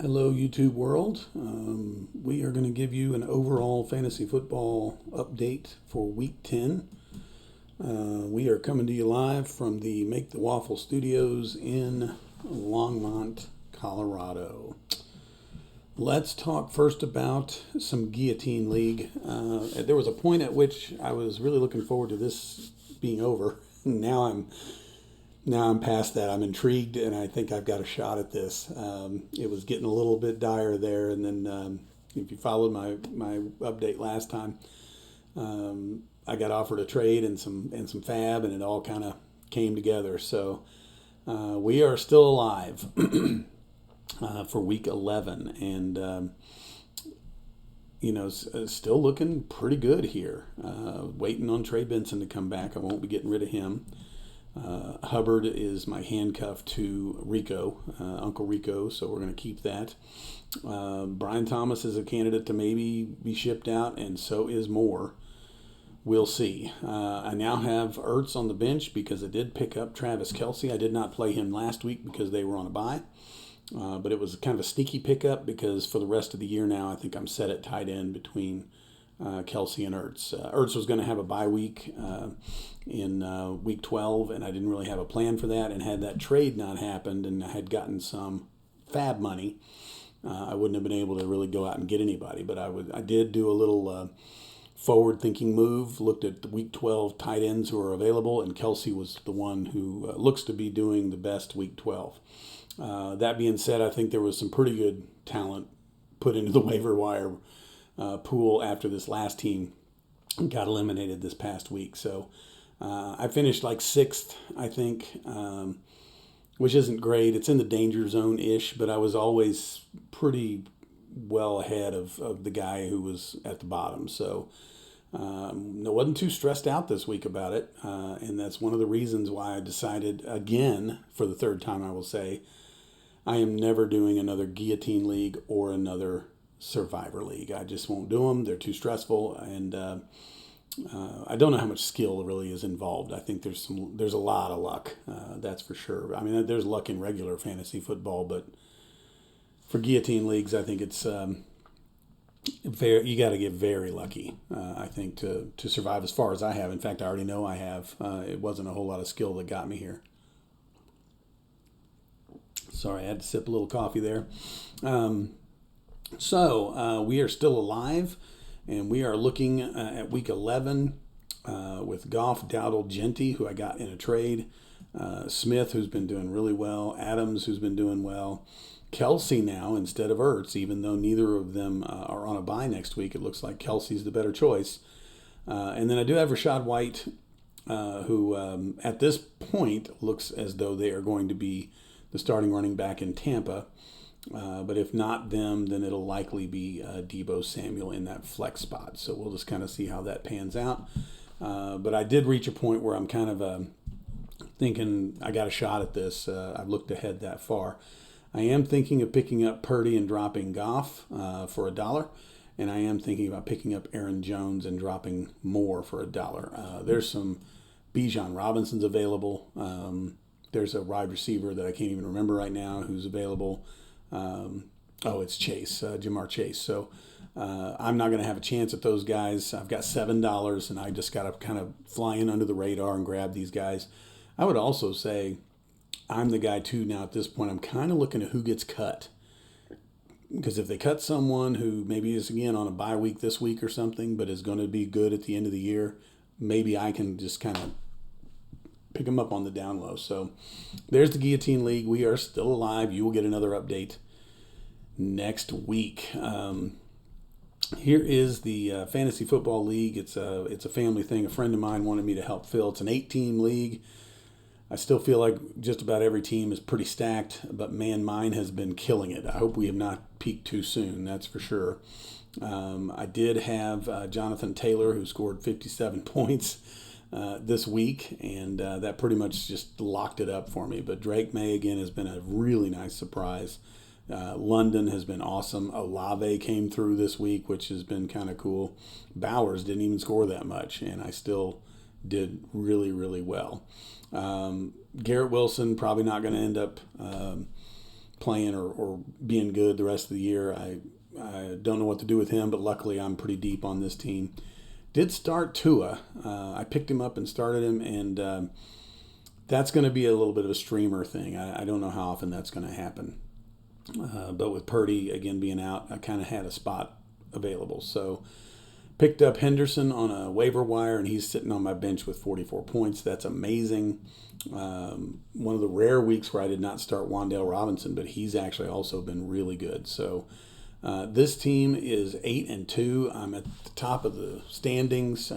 Hello, YouTube world. We are going to give you an overall fantasy football update for week 10. We are coming to you live from the Make the Waffle Studios in Longmont, Colorado. Let's talk first about some Guillotine League. There was a point at which I was really looking forward to this being over. Now I'm past that. I'm intrigued, and I think I've got a shot at this. It was getting a little bit dire there, and then if you followed my update last time, I got offered a trade and some fab, and it all kind of came together. So we are still alive for week 11, and still looking pretty good here. Waiting on Trey Benson to come back. I won't be getting rid of him. Hubbard is my handcuff to Rico, Uncle Rico, so we're going to keep that. Brian Thomas is a candidate to maybe be shipped out, and so is Moore. We'll see. I now have Ertz on the bench because I did pick up Travis Kelce. I did not play him last week because they were on a bye, but it was kind of a sneaky pickup because for the rest of the year now, I think I'm set at tight end between Kelce and Ertz. Ertz was going to have a bye week in week 12, and I didn't really have a plan for that. And had that trade not happened and I had gotten some fab money, I wouldn't have been able to really go out and get anybody. But I did do a little forward-thinking move, looked at the week 12 tight ends who are available, and Kelce was the one who looks to be doing the best week 12. That being said, I think there was some pretty good talent put into the waiver wire pool after this last team got eliminated this past week. So I finished like 6th, I think, which isn't great. It's in the danger zone-ish, but I was always pretty well ahead of the guy who was at the bottom. So I wasn't too stressed out this week about it, and that's one of the reasons why I decided again, for the third time I will say, I am never doing another Guillotine League or another Survivor League. I just won't do them. They're too stressful, and I don't know how much skill really is involved. I think there's a lot of luck. That's for sure. I mean, there's luck in regular fantasy football, but for Guillotine Leagues, I think it's you got to get very lucky. I think to survive as far as I have. In fact, I already know I have. It wasn't a whole lot of skill that got me here. Sorry, I had to sip a little coffee there. So we are still alive, and we are looking at week 11 with Goff, Dowdle, Genty, who I got in a trade, Smith, who's been doing really well, Adams, who's been doing well, Kelce now instead of Ertz, even though neither of them are on a bye next week. It looks like Kelce's the better choice. And then I do have Rachaad White, who at this point looks as though they are going to be the starting running back in Tampa. But if not them, then it'll likely be Deebo Samuel in that flex spot. So we'll just kind of see how that pans out. But I did reach a point where I'm kind of thinking I got a shot at this. I've looked ahead that far. I am thinking of picking up Purdy and dropping Goff for $1. And I am thinking about picking up Aaron Jones and dropping Moore for $1. There's some Bijan Robinson's available. There's a wide receiver that I can't even remember right now who's available. It's Chase, Jamar Chase. So I'm not going to have a chance at those guys. I've got $7, and I just got to kind of fly in under the radar and grab these guys. I would also say I'm the guy, too, now at this point. I'm kind of looking at who gets cut. Because if they cut someone who maybe is, again, on a bye week this week or something, but is going to be good at the end of the year, maybe I can just kind of pick them up on the down low. So there's the Guillotine League. We are still alive. You will get another update next week. Here is the Fantasy Football League. It's a family thing. A friend of mine wanted me to help fill. It's an 8-team league. I still feel like just about every team is pretty stacked, but man, mine has been killing it. I hope we have not peaked too soon, that's for sure. I did have Jonathan Taylor, who scored 57 points this week, and that pretty much just locked it up for me. But Drake May, again, has been a really nice surprise. London has been awesome. Olave came through this week, which has been kind of cool. Bowers didn't even score that much, and I still did really, really well. Garrett Wilson probably not going to end up playing or being good the rest of the year. I don't know what to do with him, but luckily I'm pretty deep on this team. Did start Tua. I picked him up and started him, and that's going to be a little bit of a streamer thing. I don't know how often that's going to happen. But with Purdy, again, being out, I kind of had a spot available. So picked up Henderson on a waiver wire, and he's sitting on my bench with 44 points. That's amazing. One of the rare weeks where I did not start Wan'Dale Robinson, but he's actually also been really good. So this team is 8-2. I'm at the top of the standings.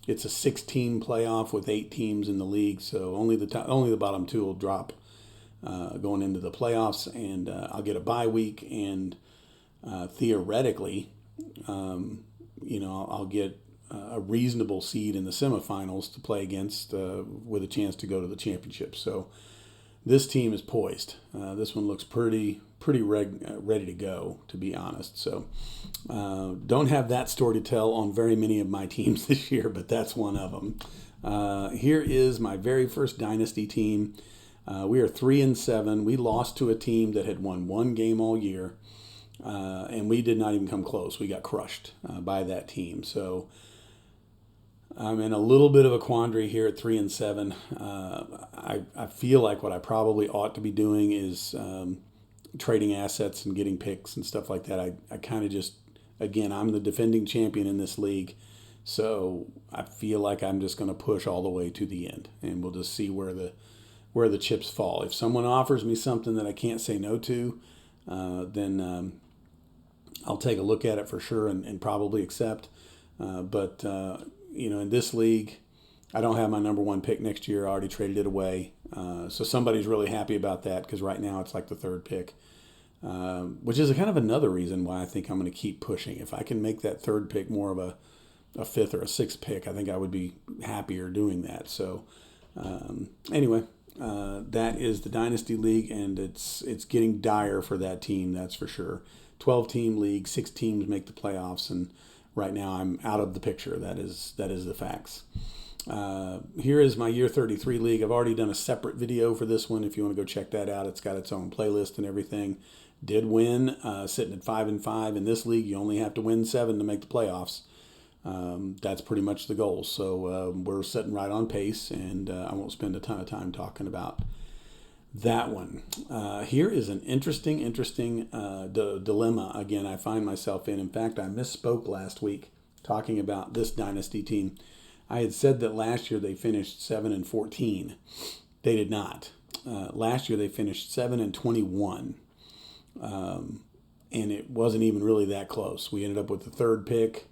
It's a 6-team playoff with 8 teams in the league, so only the bottom 2 will drop going into the playoffs, and I'll get a bye week, and theoretically, I'll get a reasonable seed in the semifinals to play against with a chance to go to the championship. So this team is poised. This one looks pretty ready to go, to be honest. So don't have that story to tell on very many of my teams this year, but that's one of them. Here is my very first dynasty team. We are 3-7. We lost to a team that had won one game all year, and we did not even come close. We got crushed by that team. So I'm in a little bit of a quandary here at 3-7. I feel like what I probably ought to be doing is trading assets and getting picks and stuff like that. I kind of just, again, I'm the defending champion in this league, so I feel like I'm just going to push all the way to the end, and we'll just see where the chips fall. If someone offers me something that I can't say no to, then I'll take a look at it for sure and probably accept. But in this league, I don't have my number 1 pick next year. I already traded it away. So somebody's really happy about that, because right now it's like the 3rd pick, which is kind of another reason why I think I'm going to keep pushing. If I can make that 3rd pick more of a 5th or a 6th pick, I think I would be happier doing that. So anyway, that is the Dynasty League, and it's getting dire for that team, that's for sure. 12-team league, 6 teams make the playoffs, and right now I'm out of the picture. That is the facts. Here is my Year 33 league. I've already done a separate video for this one. If you want to go check that out, it's got its own playlist and everything. Did win, sitting at 5-5. In this league, you only have to win 7 to make the playoffs. That's pretty much the goal. So we're sitting right on pace, and I won't spend a ton of time talking about that one. Here is an interesting dilemma, again, I find myself in. In fact, I misspoke last week talking about this dynasty team. I had said that last year they finished 7-14. They did not. Last year they finished 7-21. And it wasn't even really that close. We ended up with the 3rd pick.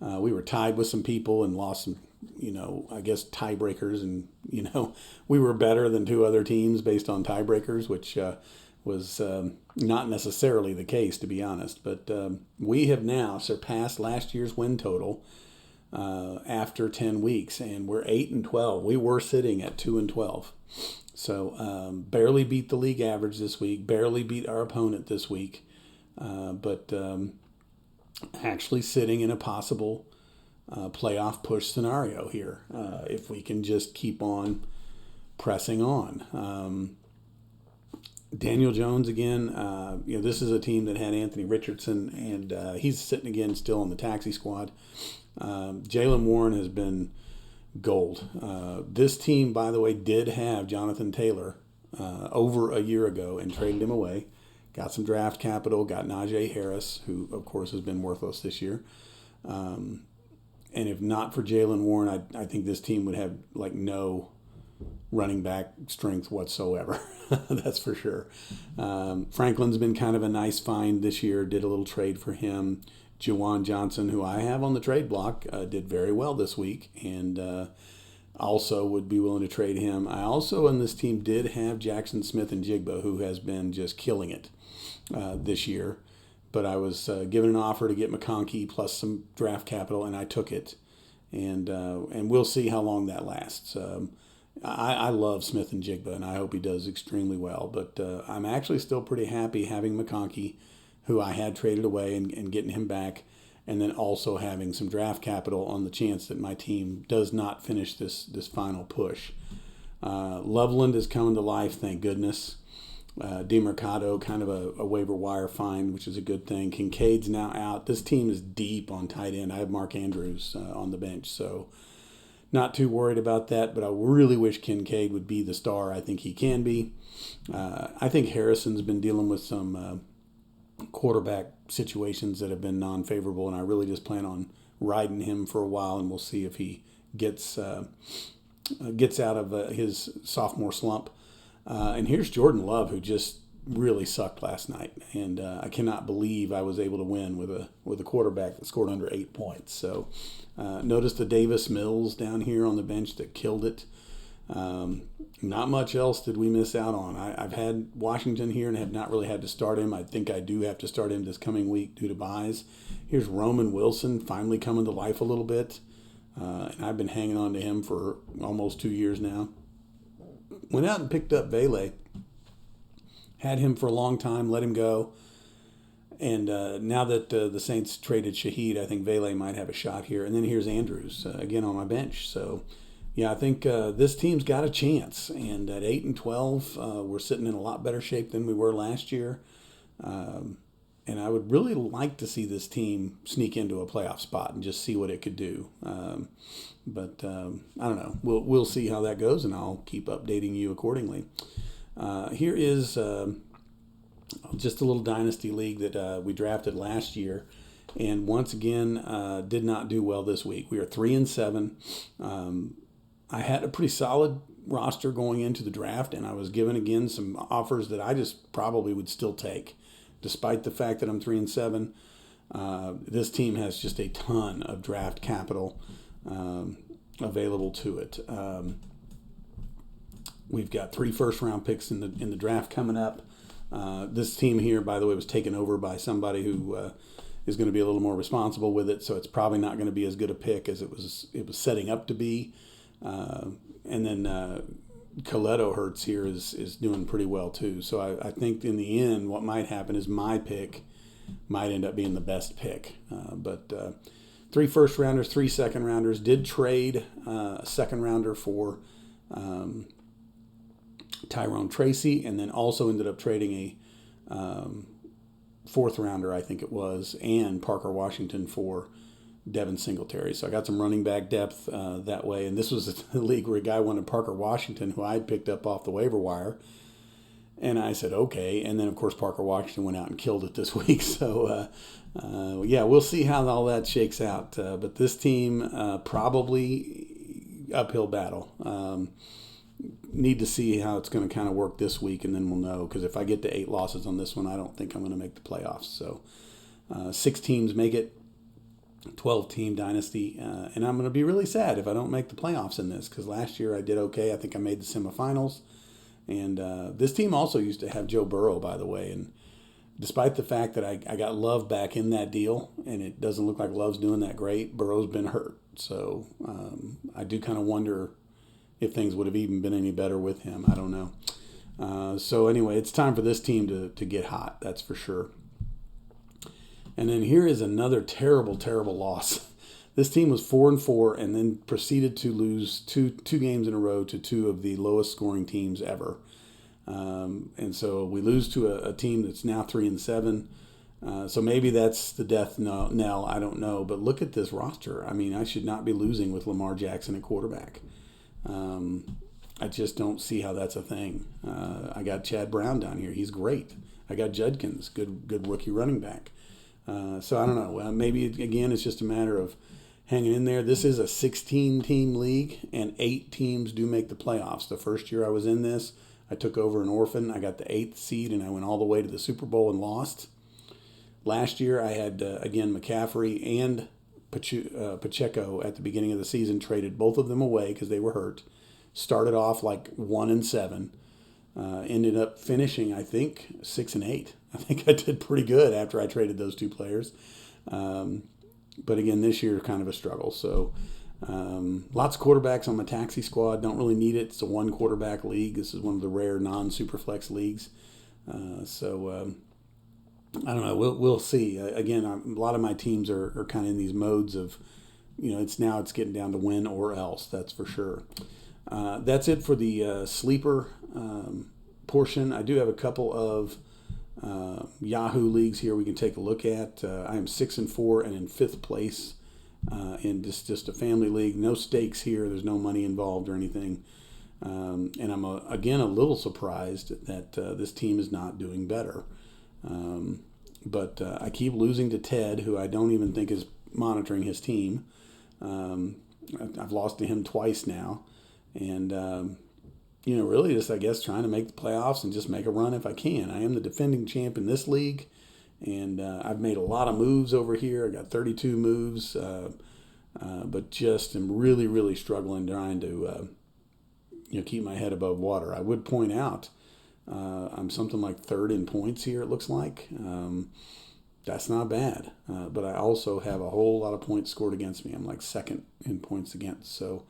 We were tied with some people and lost some, I guess tiebreakers, and, we were better than 2 other teams based on tiebreakers, which was not necessarily the case, to be honest. But we have now surpassed last year's win total after 10 weeks, and we're 8-12. We were sitting at 2-12. So barely beat the league average this week, barely beat our opponent this week, but actually sitting in a possible playoff push scenario here if we can just keep on pressing on. Daniel Jones again, this is a team that had Anthony Richardson, and he's sitting again still on the taxi squad. Jaylen Warren has been gold. This team, by the way, did have Jonathan Taylor over a year ago and traded him away. Got some draft capital, got Najee Harris, who, of course, has been worthless this year. And if not for Jaylen Warren, I think this team would have, no running back strength whatsoever. That's for sure. Franklin's been kind of a nice find this year. Did a little trade for him. Juwan Johnson, who I have on the trade block, did very well this week, and also would be willing to trade him. I also, on this team, did have Jackson Smith-Njigba, who has been just killing it this year. But I was given an offer to get McConkey plus some draft capital, and I took it. And we'll see how long that lasts. I love Smith-Njigba, and I hope he does extremely well. But I'm actually still pretty happy having McConkey, who I had traded away, and getting him back, and then also having some draft capital on the chance that my team does not finish this final push. Loveland is coming to life, thank goodness. DeMercado, kind of a waiver wire find, which is a good thing. Kincaid's now out. This team is deep on tight end. I have Mark Andrews on the bench, so not too worried about that, but I really wish Kincaid would be the star I think he can be. I think Harrison's been dealing with some quarterback situations that have been non-favorable, and I really just plan on riding him for a while, and we'll see if he gets out of his sophomore slump. And here's Jordan Love, who just really sucked last night, and I cannot believe I was able to win with a quarterback that scored under 8 points. So notice the Davis Mills down here on the bench that killed it. Not much else did we miss out on. I've had Washington here and have not really had to start him. I think I do have to start him this coming week due to buys. Here's Roman Wilson finally coming to life a little bit, and I've been hanging on to him for almost 2 years now. Went out and picked up Vele. Had him for a long time, let him go. And now that the Saints traded Shaheed, I think Vele might have a shot here. And then here's Andrews, again on my bench. So, yeah, I think this team's got a chance. And at 8-12, we're sitting in a lot better shape than we were last year. And I would really like to see this team sneak into a playoff spot and just see what it could do. But I don't know. We'll see how that goes, and I'll keep updating you accordingly. Here is just a little dynasty league that we drafted last year, and once again did not do well this week. We are 3-7. I had a pretty solid roster going into the draft, and I was given again some offers that I just probably would still take, despite the fact that I'm 3-7. This team has just a ton of draft capital available to it. We've got 3 first-round picks in the draft coming up. This team here, by the way, was taken over by somebody who is going to be a little more responsible with it, so it's probably not going to be as good a pick as it was setting up to be. And then Coletto Hurts here is doing pretty well too. So I think in the end, what might happen is my pick might end up being the best pick. But 3 first-rounders, 3 second-rounders. Did trade a second-rounder for Tyrone Tracy, and then also ended up trading a 4th rounder, I think it was, and Parker Washington for Devin Singletary. So I got some running back depth that way. And this was a league where a guy wanted Parker Washington, who I had picked up off the waiver wire. And I said, okay. And then, of course, Parker Washington went out and killed it this week. So, yeah, we'll see how all that shakes out. But this team, probably uphill battle. Need to see how it's going to kind of work this week, and then we'll know. Because if I get to 8 losses on this one, I don't think I'm going to make the playoffs. So 6 teams make it, 12-team dynasty. And I'm going to be really sad if I don't make the playoffs in this, because last year I did okay. I think I made the semifinals. And this team also used to have Joe Burrow, by the way. And despite the fact that I got Love back in that deal, and it doesn't look like Love's doing that great, Burrow's been hurt. So I do kind of wonder if things would have even been any better with him. I don't know. So anyway, it's time for this team to get hot, that's for sure. And then here is another terrible, terrible loss. This team was 4-4 and then proceeded to lose two games in a row to 2 of the lowest scoring teams ever. And so we lose to a team that's now 3-7. So maybe that's the death knell. I don't know. But look at this roster. I mean, I should not be losing with Lamar Jackson at quarterback. I just don't see how that's a thing. I got Chad Brown down here. He's great. I got Judkins, good rookie running back. So I don't know. Maybe, again, it's just a matter of hanging in there. This is a 16-team league, and 8 teams do make the playoffs. The first year I was in this, I took over an orphan. I got the 8th seed, and I went all the way to the Super Bowl and lost. Last year I had, again, McCaffrey and Pacheco at the beginning of the season, traded both of them away because they were hurt. Started off like 1-7. Ended up finishing, I think, 6-8. I think I did pretty good after I traded those 2 players. But again, this year kind of a struggle. So lots of quarterbacks on my taxi squad. Don't really need it. It's a 1 quarterback league. This is one of the rare non-superflex leagues. So I don't know. We'll see. Again, a lot of my teams are kind of in these modes of, it's getting down to win or else. That's for sure. That's it for the sleeper portion. I do have a couple of Yahoo leagues here we can take a look at. I am 6-4 and in 5th place in just a family league. No stakes here. There's no money involved or anything. And I'm, again, a little surprised that this team is not doing better. But I keep losing to Ted, who I don't even think is monitoring his team. I've lost to him twice now. And, really just, I guess, trying to make the playoffs and just make a run if I can. I am the defending champ in this league, and I've made a lot of moves over here. I got 32 moves, but just am really, really struggling trying to keep my head above water. I would point out I'm something like 3rd in points here, it looks like. That's not bad, but I also have a whole lot of points scored against me. I'm like 2nd in points against, so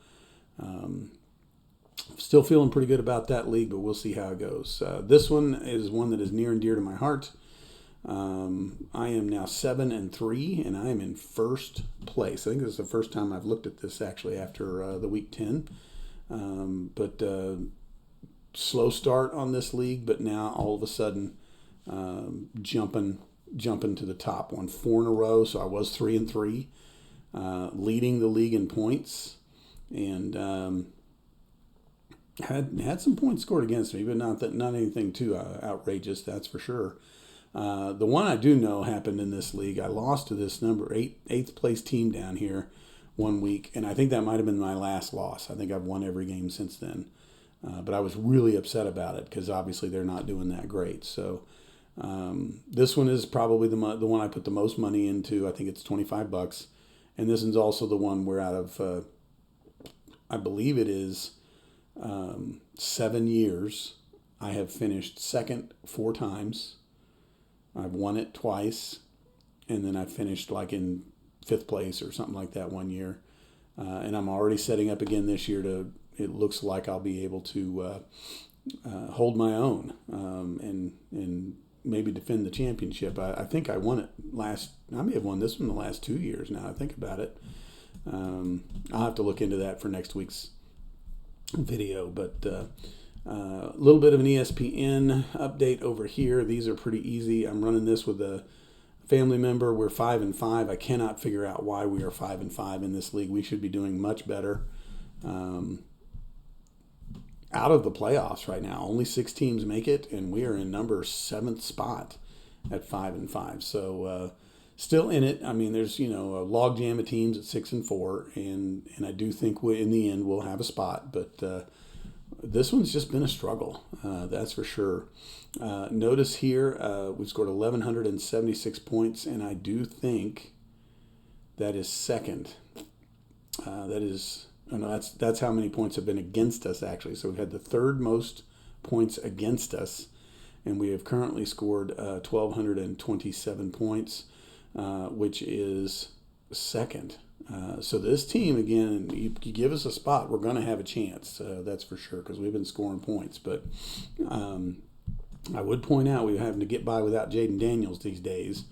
still feeling pretty good about that league, but we'll see how it goes. This one is one that is near and dear to my heart. I am now 7-3, and I am in 1st place. I think this is the first time I've looked at this actually after the week 10. But slow start on this league, but now all of a sudden jumping to the top. Won 4 in a row, so I was 3-3, leading the league in points, and had some points scored against me, but not anything too outrageous, that's for sure. The one I do know happened in this league. I lost to this eighth place team down here one week, and I think that might have been my last loss. I think I've won every game since then, but I was really upset about it because obviously they're not doing that great. So this one is probably the one I put the most money into. I think it's $25, and this is also the one where out of I believe it is 7 years, I have finished 2nd 4 times. I've won it twice, and then I finished like in 5th place or something like that one year. And I'm already setting up again this year it looks like I'll be able to hold my own and maybe defend the championship. I think I won it I may have won this one the last 2 years now I think about it. I'll have to look into that for next week's video, but a little bit of an ESPN update over here. These are pretty easy. I'm running this with a family member. We're 5-5. I cannot figure out why we are 5-5 in this league. We should be doing much better. Out of the playoffs right now, only 6 teams make it, and we are in number 7th spot at 5-5. So still in it. I mean, there's a log jam of teams at 6-4, and I do think in the end we'll have a spot, but this one's just been a struggle, that's for sure. Notice here we've scored 1,176 points, and I do think that is 2nd. That's how many points have been against us, actually. So we've had the 3rd most points against us, and we have currently scored 1,227 points, which is 2nd. So this team, again, you give us a spot, we're going to have a chance. That's for sure, because we've been scoring points. But I would point out we're having to get by without Jaden Daniels these days.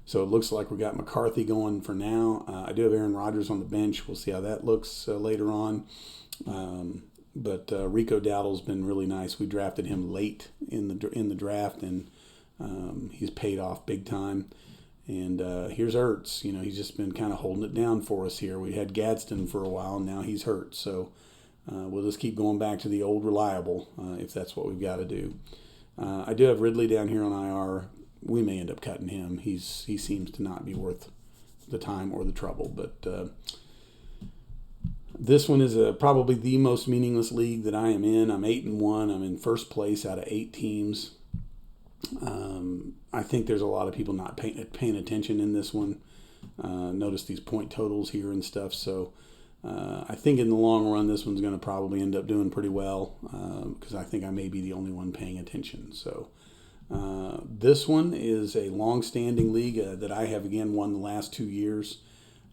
So it looks like we got McCarthy going for now. I do have Aaron Rodgers on the bench. We'll see how that looks later on. But Rico Dowdle's been really nice. We drafted him late in the draft, and he's paid off big time. And here's Ertz. He's just been kind of holding it down for us here. We had Gadsden for a while, and now he's hurt. So we'll just keep going back to the old reliable if that's what we've got to do. I do have Ridley down here on IR. We may end up cutting him. He seems to not be worth the time or the trouble. But this one is probably the most meaningless league that I am in. I'm 8-1. I'm in 1st place out of 8 teams. I think there's a lot of people not paying attention in this one. Notice these point totals here and stuff. So I think in the long run, this one's going to probably end up doing pretty well because I think I may be the only one paying attention. So this one is a long-standing league that I have, again, won the last 2 years.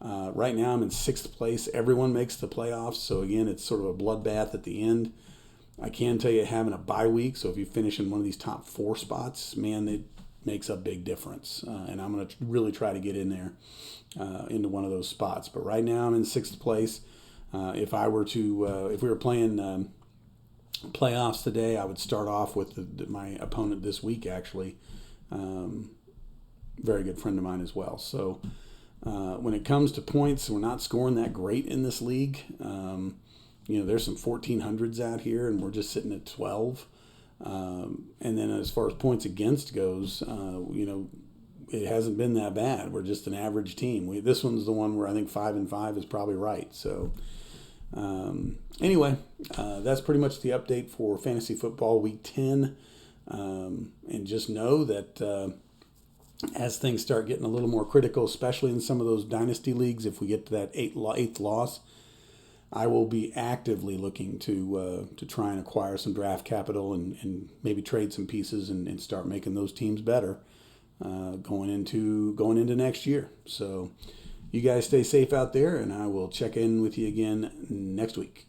Right now I'm in 6th place. Everyone makes the playoffs. So, again, it's sort of a bloodbath at the end. I can tell you having a bye week, so if you finish in one of these top 4 spots, man, it makes a big difference. And I'm going to really try to get in there into one of those spots. But right now I'm in 6th place. If we were playing playoffs today, I would start off with my opponent this week, actually. Very good friend of mine as well. So when it comes to points, we're not scoring that great in this league. There's some 1400s out here, and we're just sitting at 12. And then as far as points against goes, it hasn't been that bad. We're just an average team. This one's the one where I think 5-5 is probably right. So anyway, that's pretty much the update for fantasy football week 10. And just know that as things start getting a little more critical, especially in some of those dynasty leagues, if we get to that eighth loss, I will be actively looking to try and acquire some draft capital and maybe trade some pieces and start making those teams better going into next year. So you guys stay safe out there, and I will check in with you again next week.